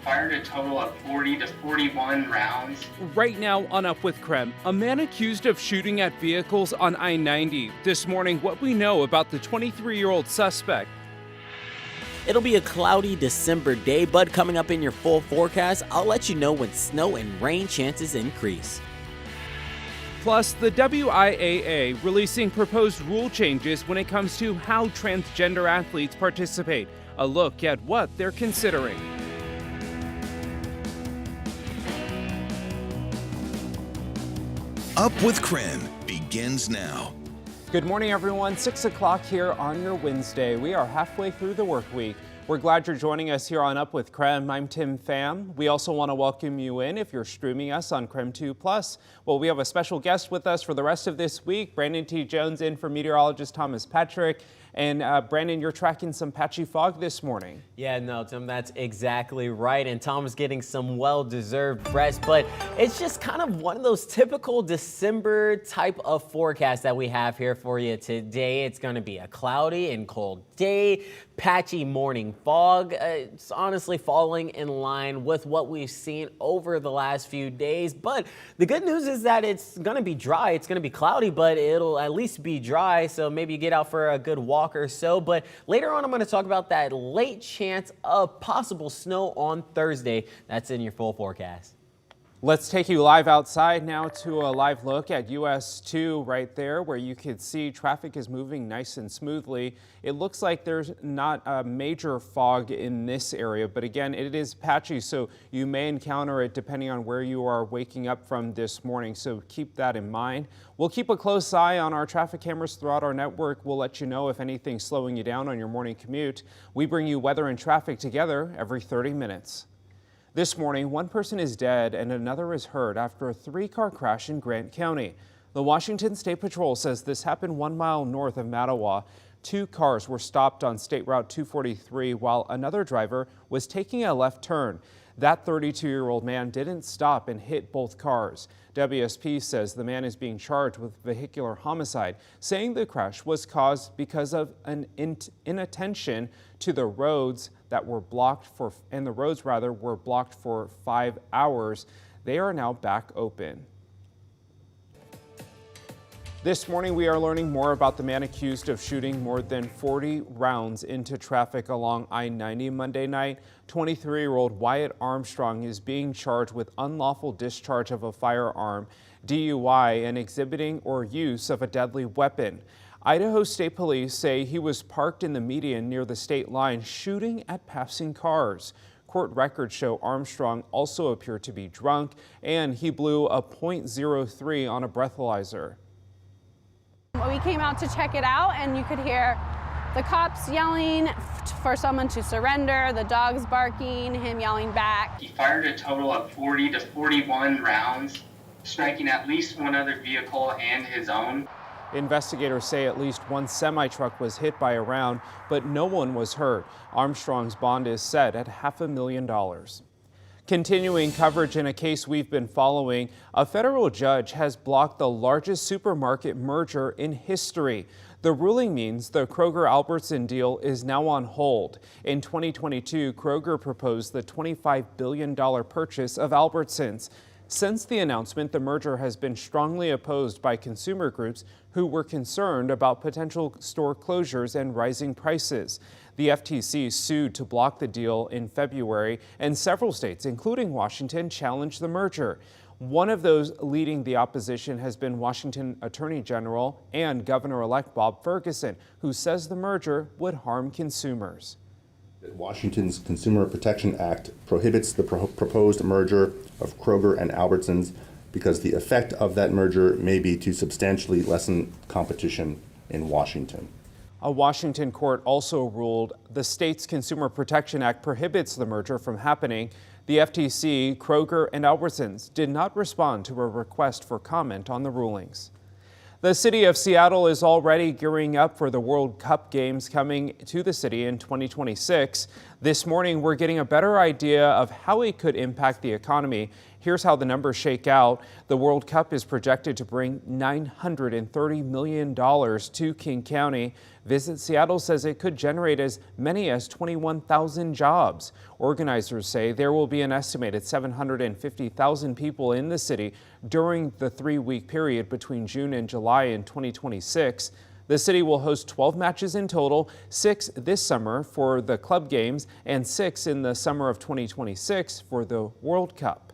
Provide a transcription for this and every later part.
fired a total of 40 to 41 rounds. Right now on Up with KREM, a man accused of shooting at vehicles on I-90. This morning, what we know about the 23-year-old suspect. It'll be a cloudy December day, but coming up in your full forecast, I'll let you know when snow and rain chances increase. Plus, the WIAA releasing proposed rule changes when it comes to how transgender athletes participate. A look at what they're considering. Up with KREM begins now. Good morning, everyone. 6 o'clock here on your Wednesday. We are halfway through the work week. We're glad you're joining us here on Up with KREM. I'm Tim Pham. We also want to welcome you in if you're streaming us on KREM 2+. Well, we have a special guest with us for the rest of this week. Brandon T. Jones in for meteorologist Thomas Patrick. And Brandon, you're tracking some patchy fog this morning. Yeah, no, Tim, that's exactly right. And Tom's getting some well-deserved rest, but it's just kind of one of those typical December type of forecasts that we have here for you today. It's going to be a cloudy and cold day, patchy morning fog. It's honestly falling in line with what we've seen over the last few days. But the good news is that it's going to be dry. It's going to be cloudy, but it'll at least be dry. So maybe you get out for a good walk or so. But later on, I'm going to talk about that late chance of possible snow on Thursday. That's in your full forecast. Let's take you live outside now to a live look at US 2 right there, where you can see traffic is moving nice and smoothly. It looks like there's not a major fog in this area, but again, it is patchy, so you may encounter it depending on where you are waking up from this morning, so keep that in mind. We'll keep a close eye on our traffic cameras throughout our network. We'll let you know if anything's slowing you down on your morning commute. We bring you weather and traffic together every 30 minutes. This morning, one person is dead and another is hurt after a 3-car crash in Grant County. The Washington State Patrol says this happened 1 mile north of Mattawa. 2 cars were stopped on State Route 243 while another driver was taking a left turn. That 32-year-old man didn't stop and hit both cars. WSP says the man is being charged with vehicular homicide, saying the crash was caused because of an inattention to the roads that were blocked for, and the roads rather were blocked for 5 hours. They are now back open. This morning, we are learning more about the man accused of shooting more than 40 rounds into traffic along I-90 Monday night. 23-year-old Wyatt Armstrong is being charged with unlawful discharge of a firearm, DUI, and exhibiting or use of a deadly weapon. Idaho State Police say he was parked in the median near the state line shooting at passing cars. Court records show Armstrong also appeared to be drunk, and he blew a .03 on a breathalyzer. We came out to check it out, and you could hear the cops yelling for someone to surrender, the dogs barking, him yelling back. He fired a total of 40 to 41 rounds, striking at least one other vehicle and his own. Investigators say at least one semi-truck was hit by a round, but no one was hurt. Armstrong's bond is set at $500,000. Continuing coverage in a case we've been following, a federal judge has blocked the largest supermarket merger in history. The ruling means the Kroger-Albertson deal is now on hold. In 2022, Kroger proposed the $25 billion purchase of Albertsons. Since the announcement, the merger has been strongly opposed by consumer groups who were concerned about potential store closures and rising prices. The FTC sued to block the deal in February, and several states, including Washington, challenged the merger. One of those leading the opposition has been Washington Attorney General and Governor-elect Bob Ferguson, who says the merger would harm consumers. Washington's Consumer Protection Act prohibits the proposed merger of Kroger and Albertsons because the effect of that merger may be to substantially lessen competition in Washington. A Washington court also ruled the state's Consumer Protection Act prohibits the merger from happening. The FTC, Kroger, and Albertsons did not respond to a request for comment on the rulings. The city of Seattle is already gearing up for the World Cup games coming to the city in 2026. This morning, we're getting a better idea of how it could impact the economy. Here's how the numbers shake out. The World Cup is projected to bring $930 million to King County. Visit Seattle says it could generate as many as 21,000 jobs. Organizers say there will be an estimated 750,000 people in the city during the 3-week period between June and July in 2026. The city will host 12 matches in total, 6 this summer for the club games and 6 in the summer of 2026 for the World Cup.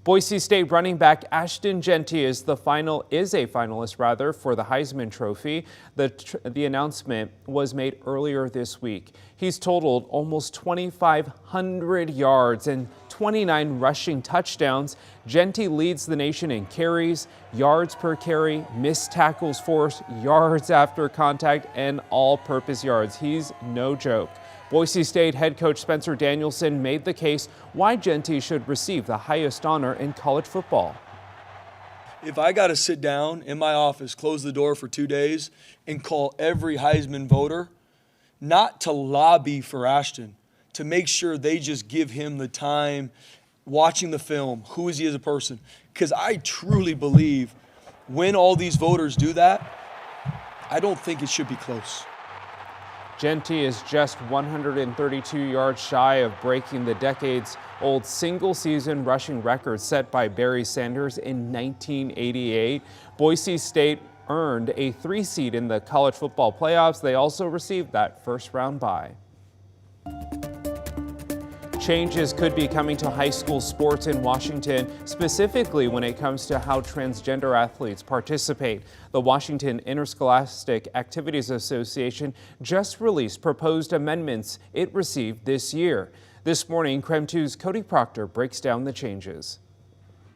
Boise State running back Ashton Jeanty is a finalist for the Heisman Trophy. The announcement was made earlier this week. He's totaled almost 2,500 yards and 29 rushing touchdowns. Jeanty leads the nation in carries, yards per carry, missed tackles forced, yards after contact, and all-purpose yards. He's no joke. Boise State head coach Spencer Danielson made the case why Jeanty should receive the highest honor in college football. If I got to sit down in my office, close the door for 2 days, and call every Heisman voter, not to lobby for Ashton, to make sure they just give him the time watching the film, who is he as a person? Because I truly believe when all these voters do that, I don't think it should be close. Jeanty is just 132 yards shy of breaking the decades-old single-season rushing record set by Barry Sanders in 1988. Boise State earned a 3 seed in the college football playoffs. They also received that first-round bye. Changes could be coming to high school sports in Washington, specifically when it comes to how transgender athletes participate. The Washington Interscholastic Activities Association just released proposed amendments it received this year. This morning, KREM 2's Cody Proctor breaks down the changes.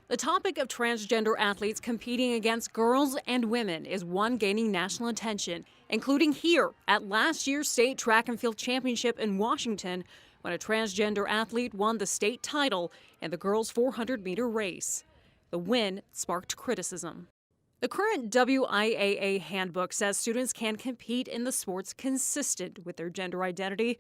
The topic of transgender athletes competing against girls and women is one gaining national attention, including here at last year's state track and field championship in Washington, when a transgender athlete won the state title in the girls' 400-meter race. The win sparked criticism. The current WIAA handbook says students can compete in the sports consistent with their gender identity.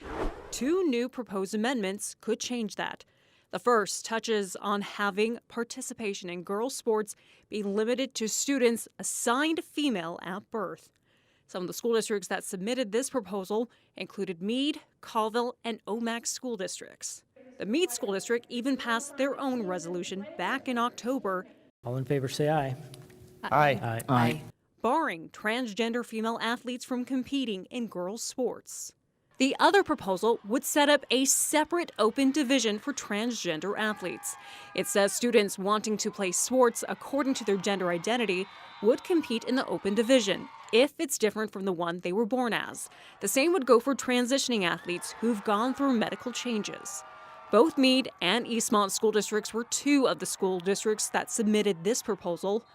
2 new proposed amendments could change that. The first touches on having participation in girls' sports be limited to students assigned female at birth. Some of the school districts that submitted this proposal included Meade, Colville, and Omak school districts. The Meade School District even passed their own resolution back in October. All in favor say aye. Aye. Aye. Barring transgender female athletes from competing in girls' sports. The other proposal would set up a separate open division for transgender athletes. It says students wanting to play sports according to their gender identity would compete in the open division if it's different from the one they were born as. The same would go for transitioning athletes who've gone through medical changes. Both Meade and Eastmont school districts were 2 of the school districts that submitted this proposal.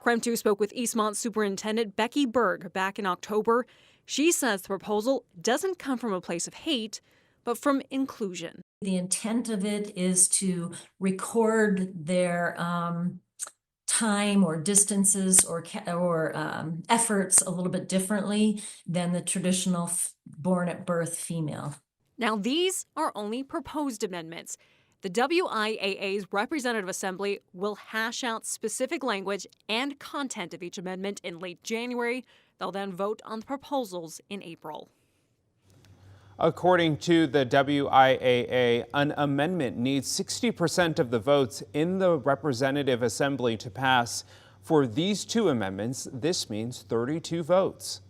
KREM 2 spoke with Eastmont Superintendent Becky Berg back in October. She says the proposal doesn't come from a place of hate, but from inclusion. The intent of it is to record their time or distances or efforts a little bit differently than the traditional born at birth female. Now, these are only proposed amendments. The WIAA's Representative Assembly will hash out specific language and content of each amendment in late January. They'll then vote on the proposals in April. According to the WIAA, an amendment needs 60% of the votes in the Representative Assembly to pass. For these 2 amendments, this means 32 votes.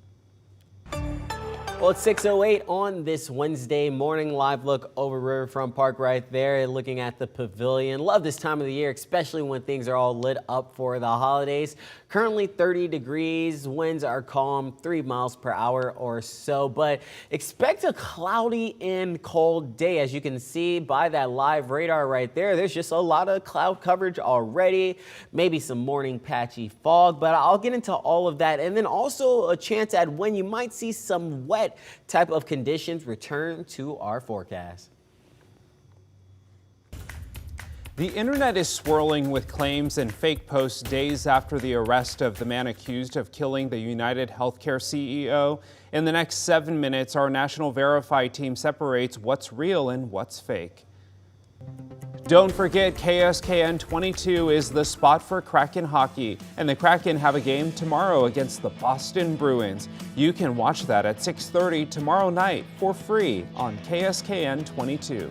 Well, it's 6:08 on this Wednesday morning. Live look over Riverfront Park right there, looking at the pavilion. Love this time of the year, especially when things are all lit up for the holidays. Currently 30 degrees, winds are calm, 3 miles per hour or so, but expect a cloudy and cold day. As you can see by that live radar right there, there's just a lot of cloud coverage already, maybe some morning patchy fog, but I'll get into all of that. And then also a chance at when you might see some wet type of conditions return to our forecast. The internet is swirling with claims and fake posts days after the arrest of the man accused of killing the United Healthcare CEO. In the next 7 minutes, our National Verify team separates what's real and what's fake. Don't forget, KSKN 22 is the spot for Kraken hockey, and the Kraken have a game tomorrow against the Boston Bruins. You can watch that at 6:30 tomorrow night for free on KSKN 22.